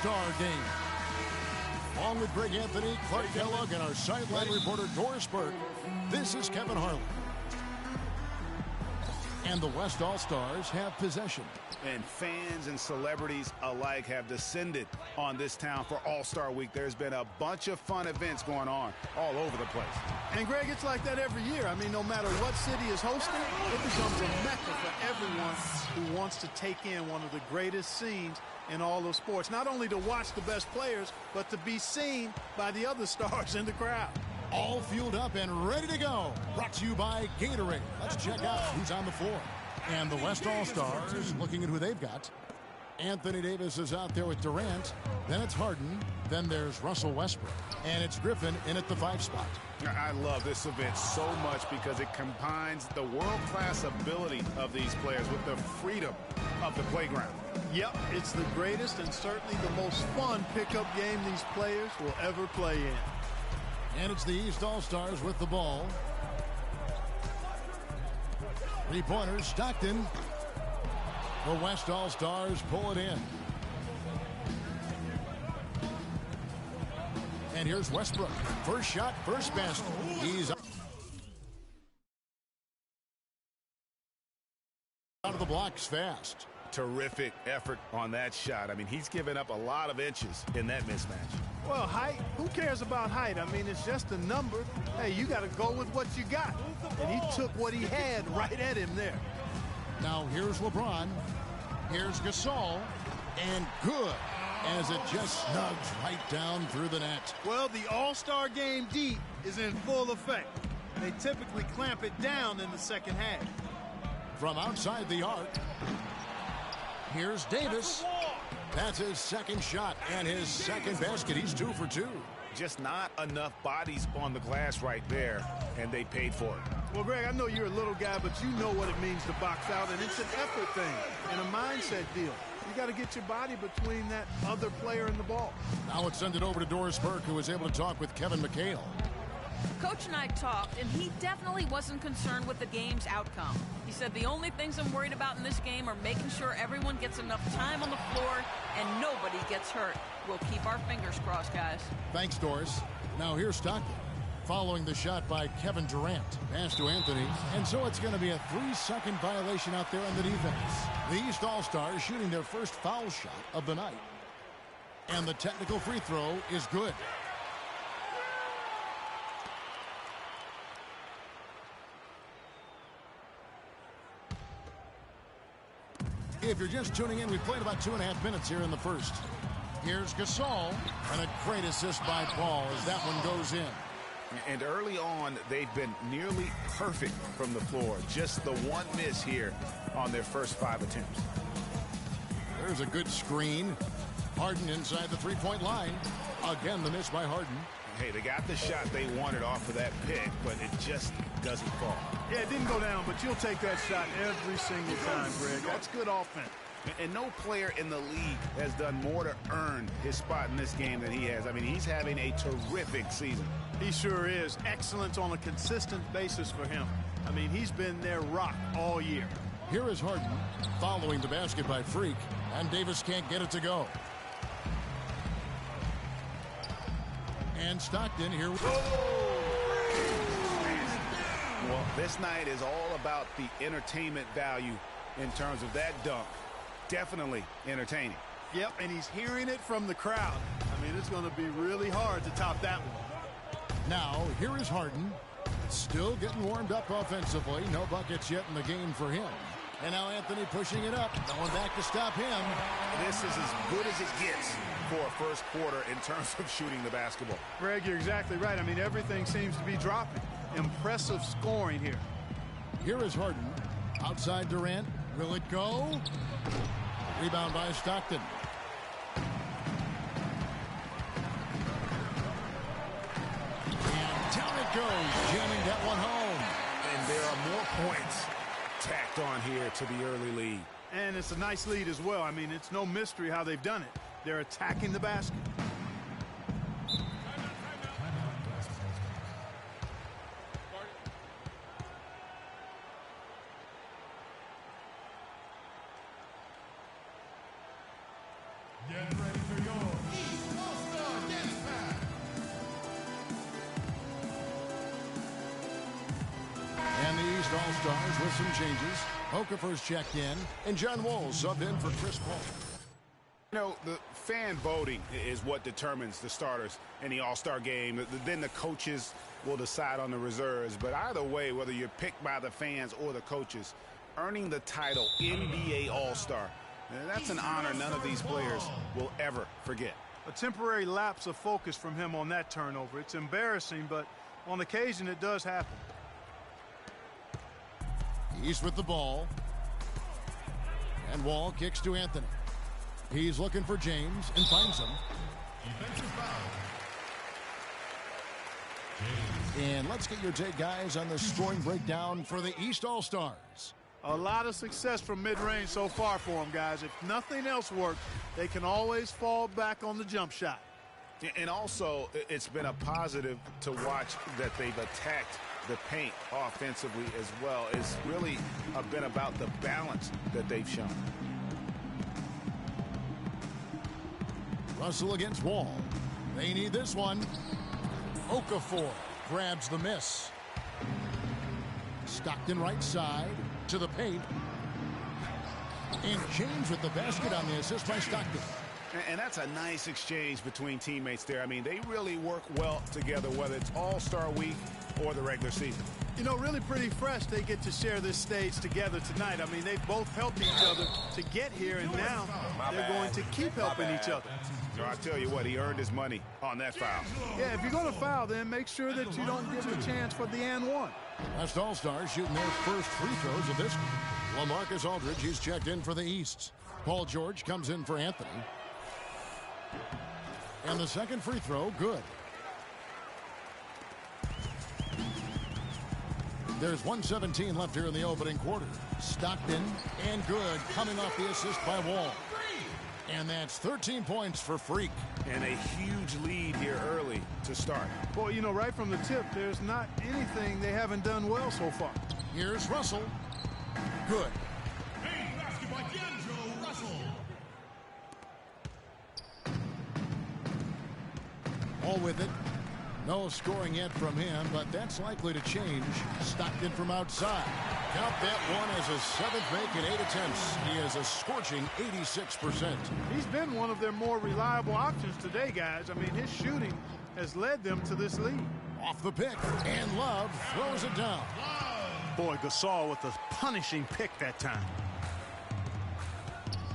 All-Star Game. Along with Greg Anthony, Clark Kellogg, and our sideline reporter Doris Burke, this is Kevin Harlan. And the West All-Stars have possession. And fans and celebrities alike have descended on this town for All-Star Week. There's been a bunch of fun events going on all over the place. And, Greg, it's like that every year. I mean, no matter what city is hosting, it becomes a mecca for everyone who wants to take in one of the greatest scenes in all of sports. Not only to watch the best players, but to be seen by the other stars in the crowd. All fueled up and ready to go. Brought to you by Gatorade. Let's check out who's on the floor. And the West All-Stars looking at who they've got. Anthony Davis is out there with Durant. Then it's Harden. Then there's Russell Westbrook. And it's Griffin in at the 5 spot. I love this event so much because it combines the world-class ability of these players with the freedom of the playground. Yep, it's the greatest and certainly the most fun pickup game these players will ever play in. And it's the East All-Stars with the ball. 3-pointers, Stockton. The West All-Stars pull it in. And here's Westbrook. First shot, first basket. He's out of the blocks fast. Terrific effort on that shot. I mean, he's given up a lot of inches in that mismatch. Well, height, who cares about height? I mean, it's just a number. Hey, you got to go with what you got. And he took what he had right at him there. Now here's LeBron. Here's Gasol. And good, as it just snugs right down through the net. Well, the All-Star Game deep is in full effect. They typically clamp it down in the second half. From outside the arc, here's Davis. That's his second shot and his second basket. He's 2 for 2. Just not enough bodies on the glass right there, and they paid for it. Well, Greg, I know you're a little guy, but you know what it means to box out, and it's an effort thing and a mindset deal. You got to get your body between that other player and the ball. Now let's send it over to Doris Burke, who was able to talk with Kevin McHale. Coach and I talked, and he definitely wasn't concerned with the game's outcome. He said the only things I'm worried about in this game are making sure everyone gets enough time on the floor and nobody gets hurt. We'll keep our fingers crossed, guys. Thanks, Doris. Now here's Stockton. Following the shot by Kevin Durant. Pass to Anthony. And so it's going to be a 3-second violation out there on the defense. The East All-Stars shooting their first foul shot of the night. And the technical free throw is good. If you're just tuning in, we've played about 2.5 minutes here in the first. Here's Gasol, and a great assist by Paul as that one goes in. And early on, they've been nearly perfect from the floor. Just the one miss here on their first 5 attempts. There's a good screen. Harden inside the 3-point line. Again, the miss by Harden. Hey, they got the shot they wanted off of that pick, but it just doesn't fall. Yeah, it didn't go down, but you'll take that shot every single time, Greg. That's good offense. And no player in the league has done more to earn his spot in this game than he has. I mean, he's having a terrific season. He sure is. Excellence on a consistent basis for him. I mean, he's been their rock all year. Here is Harden following the basket by Freak, and Davis can't get it to go. And Stockton here. Well, this night is all about the entertainment value in terms of that dunk. Definitely entertaining. Yep, and he's hearing it from the crowd. I mean, it's going to be really hard to top that one. Now, here is Harden. Still getting warmed up offensively. No buckets yet in the game for him. And now Anthony pushing it up. No one back to stop him. This is as good as it gets for a first quarter in terms of shooting the basketball. Greg, you're exactly right. I mean, everything seems to be dropping. Impressive scoring here. Here is Harden. Outside Durant. Will it go? Rebound by Stockton. And down it goes. Jamming that one home. And there are more points tacked on here to the early lead. And it's a nice lead as well. I mean, it's no mystery how they've done it. They're attacking the basket. Get ready for your All-Stars with some changes. Okafor's checked in, and John Wall's subbed in for Chris Paul. You know, the fan voting is what determines the starters in the All-Star game. Then the coaches will decide on the reserves. But either way, whether you're picked by the fans or the coaches, earning the title NBA All-Star, that's an honor none of these players will ever forget. A temporary lapse of focus from him on that turnover. It's embarrassing, but on occasion it does happen. He's with the ball. And Wall kicks to Anthony. He's looking for James and finds him. And let's get your take, guys, on the scoring breakdown for the East All-Stars. A lot of success from mid-range so far for them, guys. If nothing else works, they can always fall back on the jump shot. And also, it's been a positive to watch that they've attacked the paint offensively as well. It's really been about the balance that they've shown. Russell against Wall. They need this one. Okafor grabs the miss. Stockton right side to the paint. And James with the basket on the assist by Stockton. And that's a nice exchange between teammates there. I mean, they really work well together, whether it's All-Star Week or the regular season. You know, really pretty fresh they get to share this stage together tonight. I mean, they both helped each other to get here, and now they're going to keep helping each other. So I tell you what, he earned his money on that foul. Yeah, if you're going to foul, then make sure that you don't give him a chance for the and one. West All-Stars shooting their first free throws of this one. LaMarcus Aldridge, he's checked in for the East. Paul George comes in for Anthony. And the second free throw, good. There's 1:17 left here in the opening quarter. Stockton and good, coming off the assist by Wall. And that's 13 points for Freak. And a huge lead here early to start. Boy, you know, right from the tip, there's not anything they haven't done well so far. Here's Russell. Good. All with it. No scoring yet from him, but that's likely to change. Stockton from outside. Count that one as a seventh make in 8 attempts. He has a scorching 86%. He's been one of their more reliable options today, guys. I mean, his shooting has led them to this lead. Off the pick, and Love throws it down. Boy, Gasol with a punishing pick that time.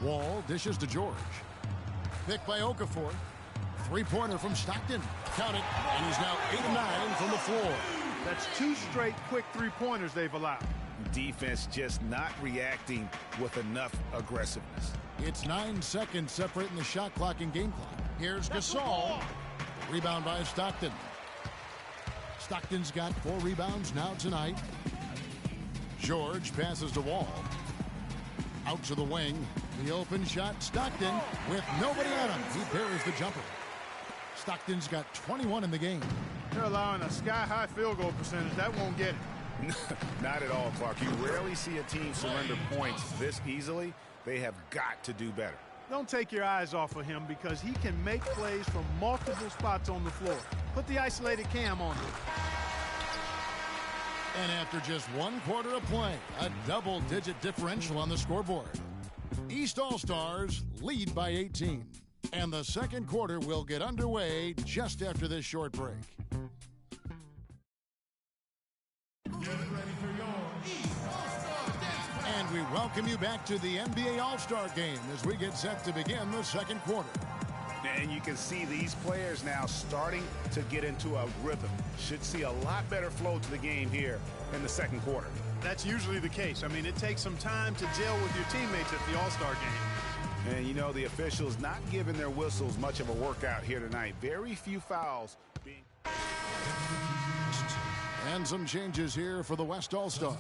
Wall dishes to George. Pick by Okafor. Three-pointer from Stockton. Count it, and he's now 8 of 9 from the floor. That's 2 straight quick three-pointers they've allowed. Defense just not reacting with enough aggressiveness. It's 9 seconds separating the shot clock and game clock. Here's Gasol. Rebound by Stockton. Stockton's got 4 rebounds now tonight. George passes to Wall. Out to the wing. The open shot. Stockton with nobody on him. He parries the jumper. Stockton's got 21 in the game. They're allowing a sky-high field goal percentage. That won't get it. Not at all, Clark. You rarely see a team surrender points this easily. They have got to do better. Don't take your eyes off of him because he can make plays from multiple spots on the floor. Put the isolated cam on him. And after just 1 quarter of play, a double-digit differential on the scoreboard. East All-Stars lead by 18. And the second quarter will get underway just after this short break. And we welcome you back to the NBA All-Star Game as we get set to begin the second quarter. And you can see these players now starting to get into a rhythm. Should see a lot better flow to the game here in the second quarter. That's usually the case. I mean, it takes some time to gel with your teammates at the All-Star game. And, you know, the officials not giving their whistles much of a workout here tonight. Very few fouls being... And some changes here for the West All-Stars.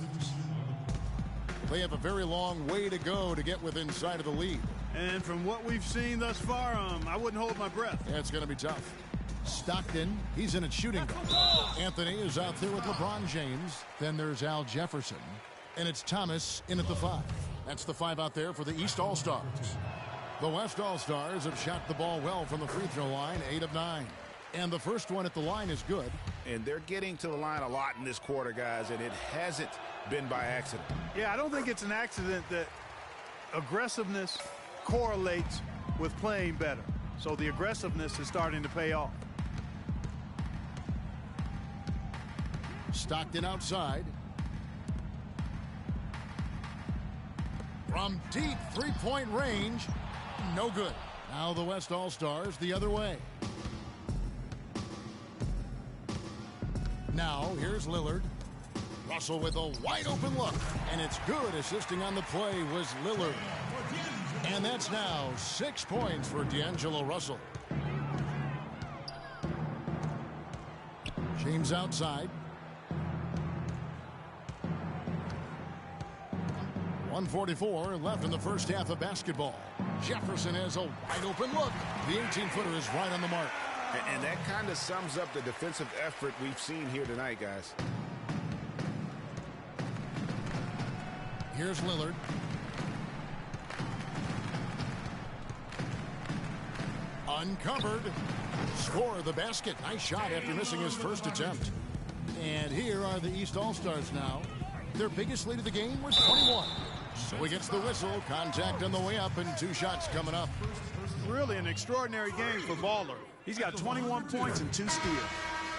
They have a very long way to go to get within sight of the lead. And from what we've seen thus far, I wouldn't hold my breath. Yeah, it's going to be tough. Stockton, he's in at shooting guard. Anthony is out there with LeBron James. Then there's Al Jefferson. And it's Thomas in at the 5. That's the 5 out there for the East All-Stars. The West All-Stars have shot the ball well from the free throw line, 8 of 9. And the first one at the line is good. And they're getting to the line a lot in this quarter, guys, and it hasn't been by accident. Yeah, I don't think it's an accident that aggressiveness correlates with playing better. So the aggressiveness is starting to pay off. Stockton outside. From deep three-point range, no good. Now the West All-Stars the other way. Now here's Lillard. Russell with a wide-open look, and it's good. Assisting on the play was Lillard. And that's now 6 points for D'Angelo Russell. James outside. 1:44 left in the first half of basketball. Jefferson has a wide-open look. The 18-footer is right on the mark. And that kind of sums up the defensive effort we've seen here tonight, guys. Here's Lillard. Uncovered. Score the basket. Nice shot after missing his first attempt. And here are the East All-Stars now. Their biggest lead of the game was 21. So he gets the whistle. Contact on the way up and 2 shots coming up. Really an extraordinary game for Baller. He's got 21 points and 2 steals.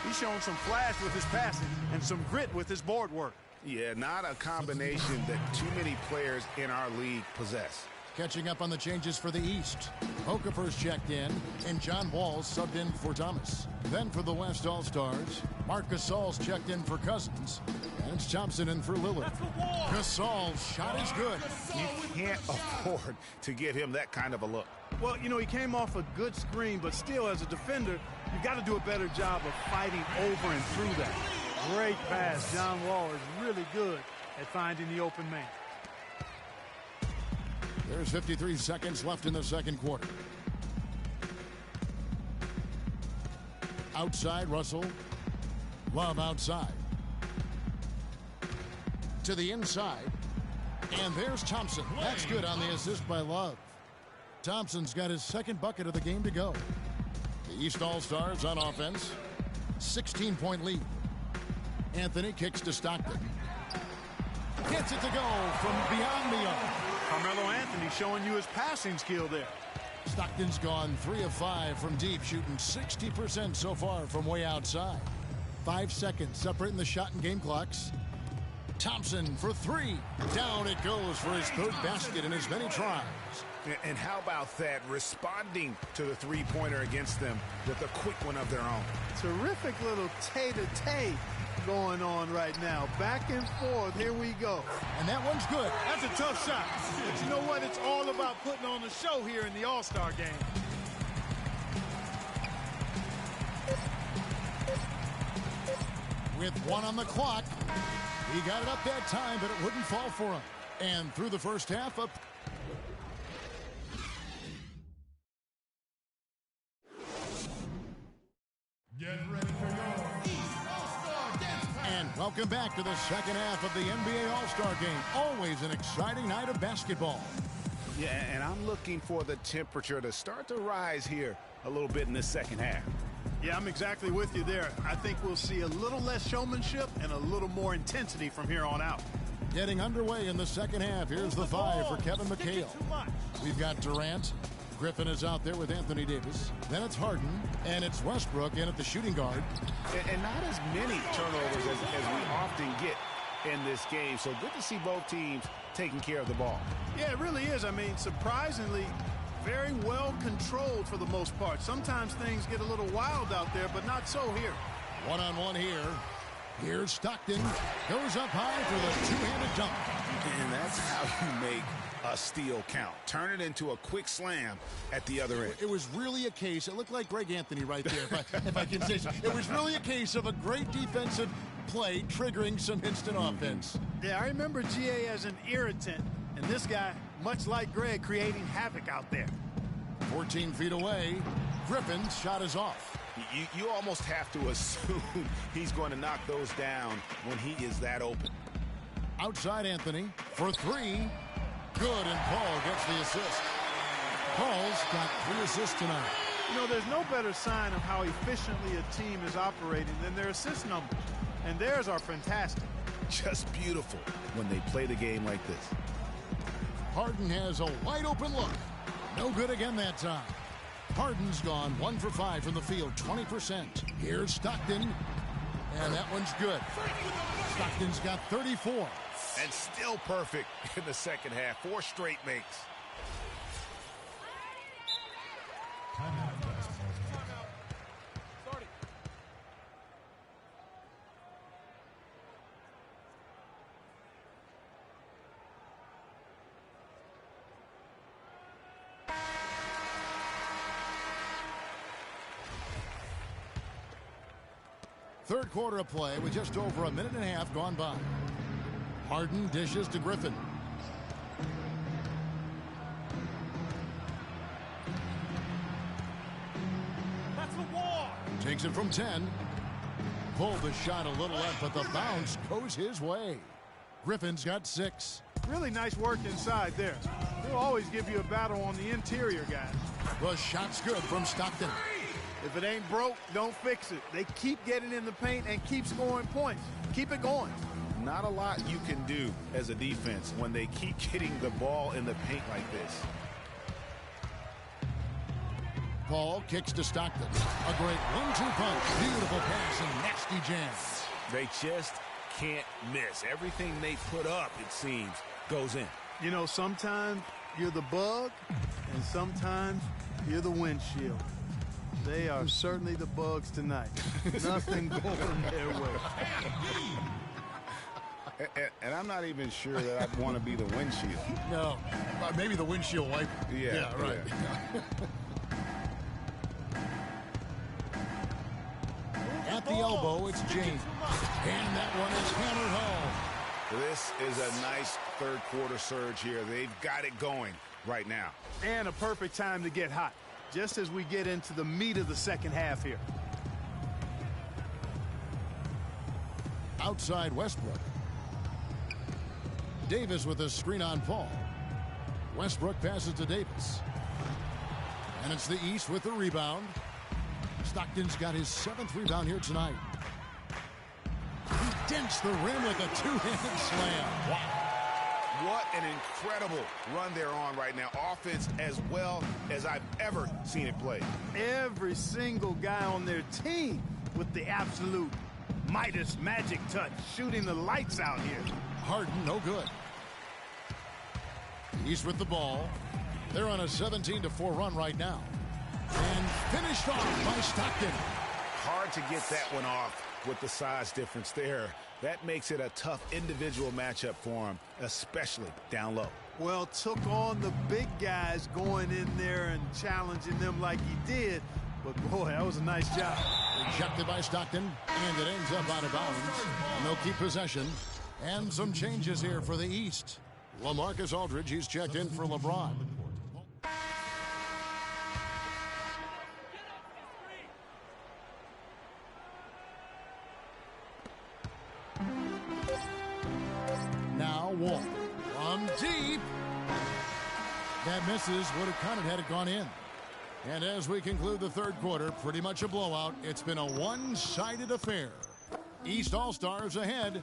He's shown some flash with his passing and some grit with his board work. Yeah, not a combination that too many players in our league possess. Catching up on the changes for the East. Okafor's checked in, and John Wall's subbed in for Thomas. Then for the West All-Stars, Marc Gasol's checked in for Cousins, and it's Thompson in for Lillard. Gasol's shot is good. You can't afford to give him that kind of a look. Well, you know, he came off a good screen, but still, as a defender, you got to do a better job of fighting over and through that. Great pass. John Wall is really good at finding the open man. There's 53 seconds left in the second quarter. Outside, Russell. Love outside. To the inside. And there's Thompson. That's good on the assist by Love. Thompson's got his second bucket of the game to go. The East All-Stars on offense. 16-point lead. Anthony kicks to Stockton. Gets it to go from beyond the arc. Carmelo Anthony showing you his passing skill there. Stockton's gone 3 of 5 from deep, shooting 60% so far from way outside. 5 seconds separating the shot and game clocks. Thompson for 3. Down it goes for his 3rd basket in as many tries. And how about that, responding to the three-pointer against them with a quick one of their own. Terrific little tay-to-tay going on right now. Back and forth. Here we go. And that one's good. That's a tough shot. But you know what? It's all about putting on the show here in the All-Star game. With 1 on the clock, he got it up that time, but it wouldn't fall for him. And through the first half, up. Get ready for your East All-Star Dance Party. And welcome back to the second half of the NBA All-Star Game. Always an exciting night of basketball. Yeah, and I'm looking for the temperature to start to rise here a little bit in this second half. Yeah, I'm exactly with you there. I think we'll see a little less showmanship and a little more intensity from here on out. Getting underway in the second half. Here's the 5 for Kevin McHale. We've got Durant. Griffin is out there with Anthony Davis. Then it's Harden, and it's Westbrook in at the shooting guard. And not as many turnovers as we often get in this game. So good to see both teams taking care of the ball. Yeah, it really is. I mean, surprisingly, very well controlled for the most part. Sometimes things get a little wild out there, but not so here. One-on-one here. Here's Stockton. Goes up high for the two-handed dunk. And that's how you make a steal count. Turn it into a quick slam at the other end. It was really a case. It looked like Greg Anthony right there, if I can say so. It was really a case of a great defensive play triggering some instant offense. Yeah, I remember GA as an irritant, and this guy, much like Greg, creating havoc out there. 14 feet away. Griffin's shot is off. You almost have to assume he's going to knock those down when he is that open. Outside Anthony for 3. Good, and Paul gets the assist. Paul's got 3 assists tonight. You know, there's no better sign of how efficiently a team is operating than their assist numbers. And theirs are fantastic. Just beautiful when they play the game like this. Harden has a wide open look. No good again that time. Harden's gone 1 for 5 from the field, 20%. Here's Stockton, and that one's good. Stockton's got 34. And still perfect in the second half. 4 straight makes. Third quarter of play with just over a minute and a half gone by. Harden dishes to Griffin. That's the wall. Takes it from 10. Pulled the shot a little left, but the bounce goes his way. Griffin's got 6. Really nice work inside there. They'll always give you a battle on the interior, guys. The shot's good from Stockton. If it ain't broke, don't fix it. They keep getting in the paint and keep scoring points. Keep it going. Not a lot you can do as a defense when they keep getting the ball in the paint like this. Paul kicks to Stockton. A great 1-2 punch. Beautiful pass and nasty jams. They just can't miss. Everything they put up, it seems, goes in. You know, sometimes you're the bug, and sometimes you're the windshield. They are certainly the bugs tonight. Nothing going their way. And I'm not even sure that I'd want to be the windshield. No, maybe the windshield wiper. Yeah, right. Yeah. At the elbow, it's James. And that one is hammered home. This is a nice third quarter surge here. They've got it going right now. And a perfect time to get hot, just as we get into the meat of the second half here. Outside Westbrook. Davis with a screen on Paul. Westbrook passes to Davis. And it's the East with the rebound. Stockton's got his 7th rebound here tonight. He dents the rim with a 2-handed slam. Wow. What an incredible run they're on right now. Offense as well as I've ever seen it play. Every single guy on their team with the absolute Midas magic touch, shooting the lights out here. Harden, no good. East with the ball. They're on a 17-4 run right now. And finished off by Stockton. Hard to get that one off with the size difference there. That makes it a tough individual matchup for him, especially down low. Well, took on the big guys going in there and challenging them like he did. But, boy, that was a nice job. Rejected by Stockton, and it ends up out of bounds. And they'll keep possession. And some changes here for the East. LaMarcus Aldridge, he's checked in for LeBron. Now Wall from deep. That misses. Would have counted had it gone in. And as we conclude the third quarter, pretty much a blowout. It's been a one-sided affair. East All-Stars ahead.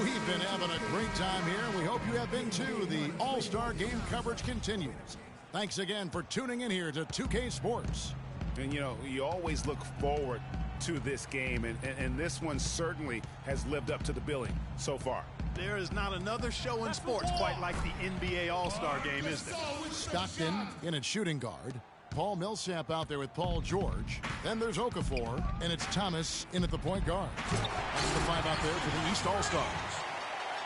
We've been having a great time here, and we hope you have been too. The All-Star Game coverage continues. Thanks again for tuning in here to 2K Sports. And, you know, you always look forward to this game, and this one certainly has lived up to the billing so far. There is not another show in sports quite like the NBA All-Star Game, is there? Stockton in at shooting guard. Paul Millsap out there with Paul George. Then there's Okafor, and it's Thomas in at the point guard. That's the 5 out there for the East All-Stars.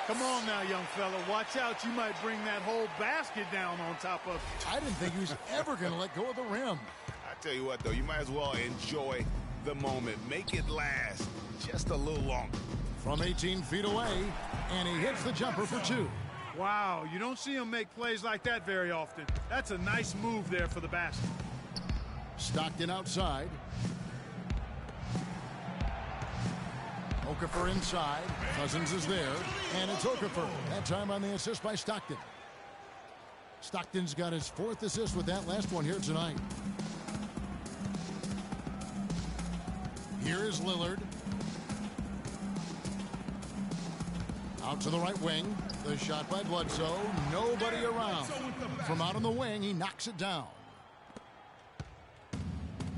Come on now, young fella. Watch out. You might bring that whole basket down on top of you. I didn't think he was ever going to let go of the rim. I tell you what, though, you might as well enjoy the moment. Make it last just a little longer. From 18 feet away, and he hits the jumper for 2. Wow, you don't see him make plays like that very often. That's a nice move there for the basket. Stockton outside. Okafor inside. Cousins is there, and it's Okafor. That time on the assist by Stockton. Stockton's got his 4th assist with that last one here tonight. Here is Lillard. Out to the right wing. The shot by Bledsoe. Nobody around. From out on the wing, he knocks it down.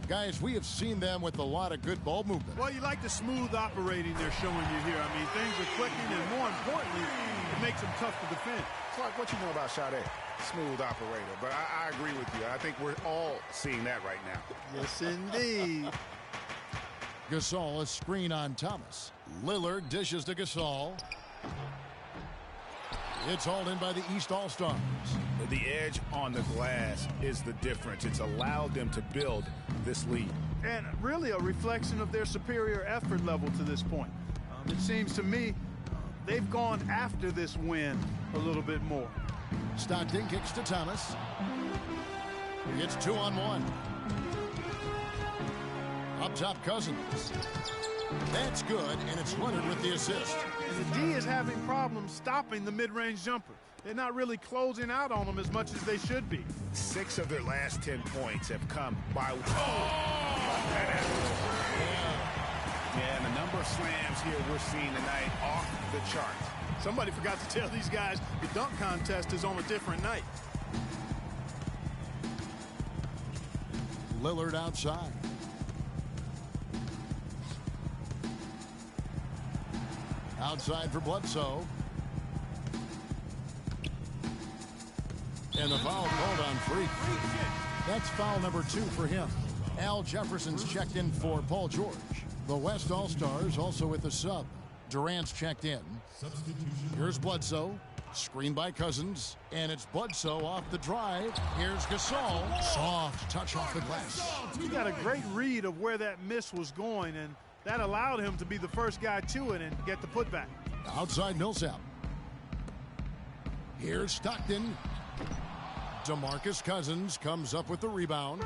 Guys, we have seen them with a lot of good ball movement. Well, you like the smooth operating they're showing you here. I mean, things are clicking, and more importantly, it makes them tough to defend. Clark, what you know about Sade? Smooth operator. But I agree with you. I think we're all seeing that right now. Yes, indeed. Gasol, a screen on Thomas. Lillard dishes to Gasol. It's hauled in by the East All-Stars. The edge on the glass is the difference. It's allowed them to build this lead. And really a reflection of their superior effort level to this point. It seems to me they've gone after this win a little bit more. Stockton kicks to Thomas. It's 2-on-1. Up top, Cousins. That's good, and it's Leonard with the assist. And the D is having problems stopping the mid-range jumper. They're not really closing out on them as much as they should be. 6 of their last 10 points have come by... Yeah, and the number of slams here we're seeing tonight off the charts. Somebody forgot to tell these guys the dunk contest is on a different night. Lillard outside. Outside for Bledsoe. And the foul called on Freak. That's foul number 2 for him. Al Jefferson's checked in for Paul George. The West All-Stars also with the sub. Durant's checked in. Here's Bledsoe. Screen by Cousins. And it's Bledsoe off the drive. Here's Gasol. Soft touch off the glass. He got a great read of where that miss was going, and that allowed him to be the first guy to it and get the putback. Outside Millsap. Here's Stockton. DeMarcus Cousins comes up with the rebound.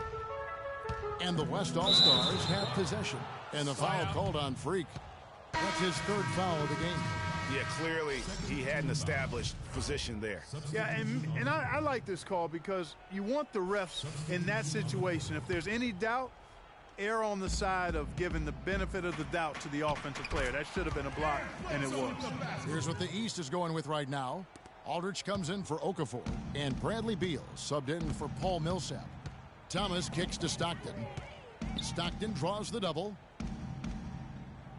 And the West All-Stars have possession. And the foul called on Freak. That's his 3rd foul of the game. Yeah, clearly he had an established position there. Yeah, and I like this call because you want the refs in that situation. If there's any doubt, err on the side of giving the benefit of the doubt to the offensive player. That should have been a block, and it was. Here's what the East is going with right now. Aldridge comes in for Okafor, and Bradley Beal subbed in for Paul Millsap. Thomas kicks to Stockton. Stockton draws the double.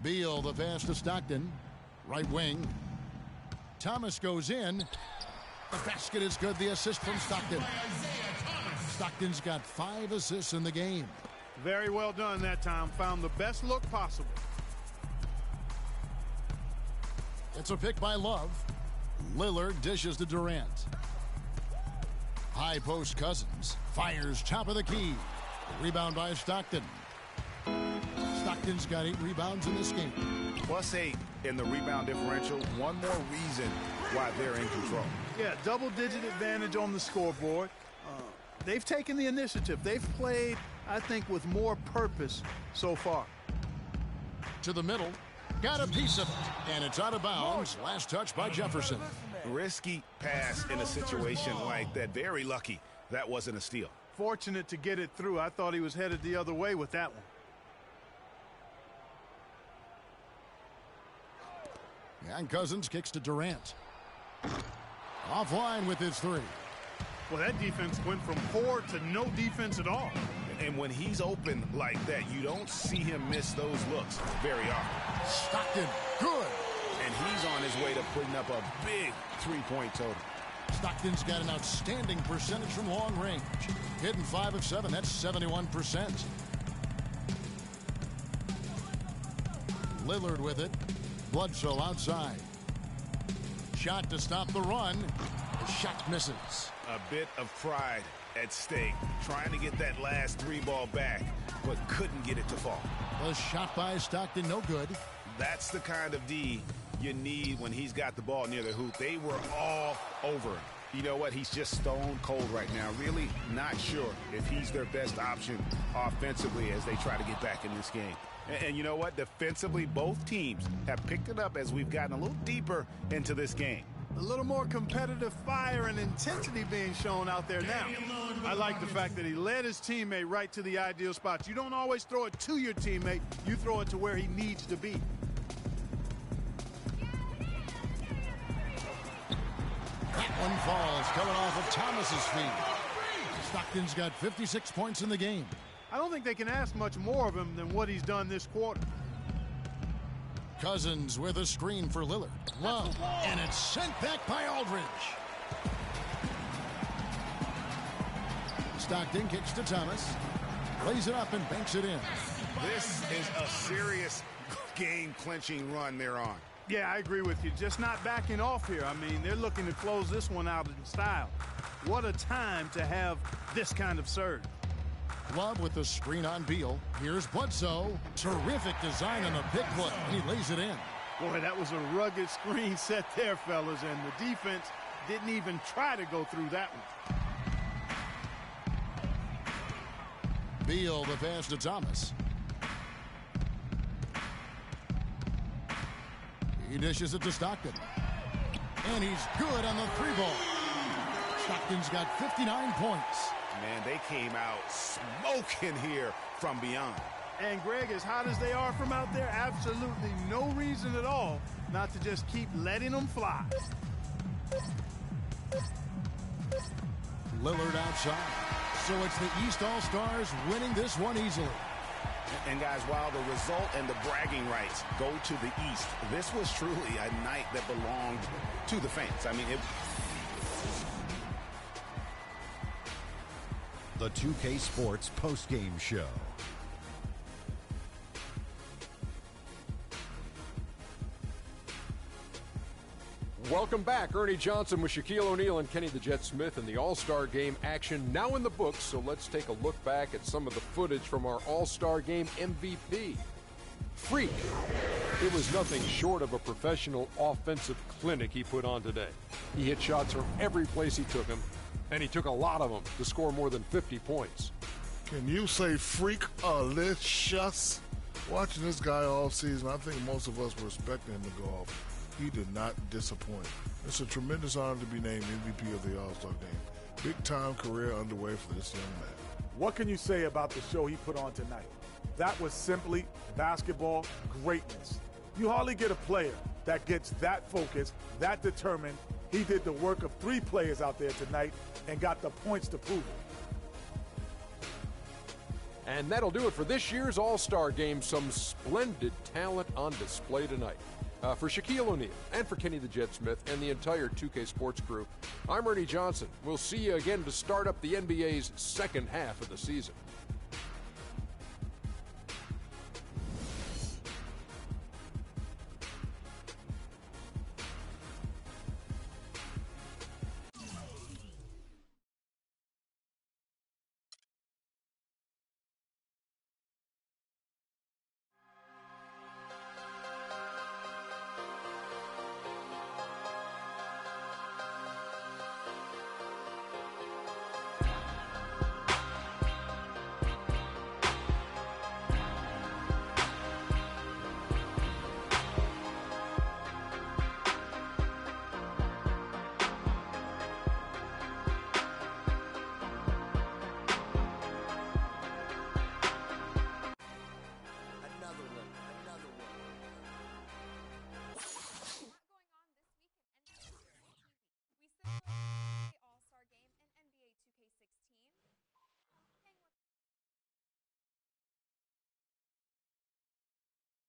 Beal the pass to Stockton. Right wing. Thomas goes in. The basket is good. The assist from Stockton. Stockton's got 5 assists in the game. Very well done that time. Found the best look possible. It's a pick by Love. Lillard dishes to Durant. High post Cousins. Fires top of the key. Rebound by Stockton. Stockton's got 8 rebounds in this game. +8 in the rebound differential. One more reason why they're in control. Yeah, double-digit advantage on the scoreboard. They've taken the initiative. They've played, I think, with more purpose so far. To the middle. Got a piece of it. And it's out of bounds. Last touch by Jefferson. Risky pass in a situation like that. Very lucky that wasn't a steal. Fortunate to get it through. I thought he was headed the other way with that one. And Cousins kicks to Durant. Offline with his 3. Well, that defense went from poor to no defense at all. And when he's open like that, you don't see him miss those looks very often. Stockton, good. And he's on his way to putting up a big 3-point total. Stockton's got an outstanding percentage from long range. Hitting 5 of 7. That's 71%. Lillard with it. Bledsoe outside. Shot to stop the run. The shot misses. A bit of pride at stake. Trying to get that last 3 ball back, but couldn't get it to fall. The shot by Stockton, no good. That's the kind of D you need when he's got the ball near the hoop. They were all over him. You know what? He's just stone cold right now. Really not sure if he's their best option offensively as they try to get back in this game. And you know what? Defensively, both teams have picked it up as we've gotten a little deeper into this game. A little more competitive fire and intensity being shown out there now. I like the fact that he led his teammate right to the ideal spot. You don't always throw it to your teammate. You throw it to where he needs to be. That one falls, coming off of Thomas's feet. Stockton's got 56 points in the game. I don't think they can ask much more of him than what he's done this quarter. Cousins with a screen for Lillard. Love, and it's sent back by Aldridge. Stockton kicks to Thomas. Lays it up and banks it in. This is a serious game-clinching run they're on. Yeah, I agree with you. Just not backing off here. I mean, they're looking to close this one out in style. What a time to have this kind of surge. Love with the screen on Beal. Here's Bledsoe. Terrific design on the pick foot. He lays it in. Boy, that was a rugged screen set there, fellas, and the defense didn't even try to go through that one. Beal, the pass to Thomas. He dishes it to Stockton. And he's good on the three ball. Stockton's got 59 points. Man, they came out smoking here from beyond. And, Greg, as hot as they are from out there, absolutely no reason at all not to just keep letting them fly. Lillard outside. So it's the East All-Stars winning this one easily. And, guys, while the result and the bragging rights go to the East, this was truly a night that belonged to the fans. I mean, The 2K Sports postgame show. Welcome back. Ernie Johnson with Shaquille O'Neal and Kenny the Jet Smith in the All-Star Game action now in the books. So let's take a look back at some of the footage from our All-Star Game MVP. Freak. It was nothing short of a professional offensive clinic he put on today. He hit shots from every place he took them, and he took a lot of them to score more than 50 points. Can you say freak-alicious? Watching this guy all season, I think most of us were expecting him to go off. He did not disappoint. It's a tremendous honor to be named MVP of the All-Star Game. Big-time career underway for this young man. What can you say about the show he put on tonight? That was simply basketball greatness. You hardly get a player that gets that focused, that determined. He did the work of 3 players out there tonight and got the points to prove it. And that'll do it for this year's All-Star Game. Some splendid talent on display tonight. For Shaquille O'Neal and for Kenny the Jet Smith and the entire 2K Sports crew, I'm Ernie Johnson. We'll see you again to start up the NBA's second half of the season.